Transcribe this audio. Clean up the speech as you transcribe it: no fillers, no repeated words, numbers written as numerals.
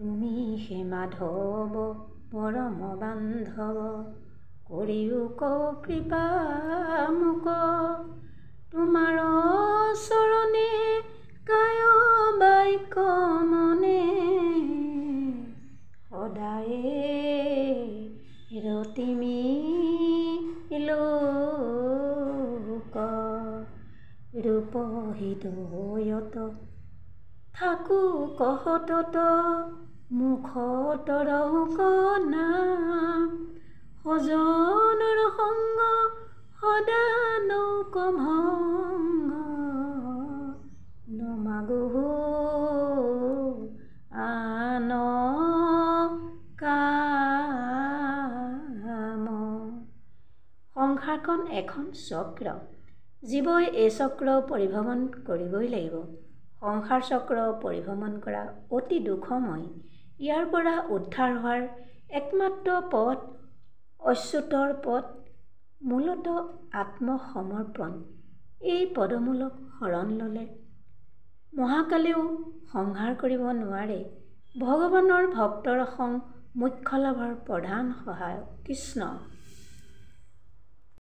তুমি হে মাধৱ পৰম বান্ধৱ কৰিও কৃপা মোক তোমাৰ চৰণে কায় বাক্য মনে সদায়ে ৰতিমি লোক ৰূপ হৃদয়ত থাকো কহতত মুখত ৰহুক নাম সজনৰ সংগ সদা নৌকভংগ নমাগো আন কাম। সংসাৰখন এখন চক্ৰ। জীৱই এই চক্ৰ পৰিভ্ৰমণ কৰিবই লাগিব। সংসাৰ চক্ৰ পৰিভ্ৰমণ কৰা অতি দুখময়। ইয়াৰ পৰা উদ্ধাৰ হোৱাৰ একমাত্ৰ পথ অচ্যুতৰ পথ, মূলতঃ আত্মসমৰ্পণ। এই পদমূলক শৰণ ল'লে মহাকালেও সংহাৰ কৰিব নোৱাৰে। ভগৱানৰ ভক্তৰ সং মোক্ষ লাভৰ প্ৰধান সহায়ক কৃষ্ণ।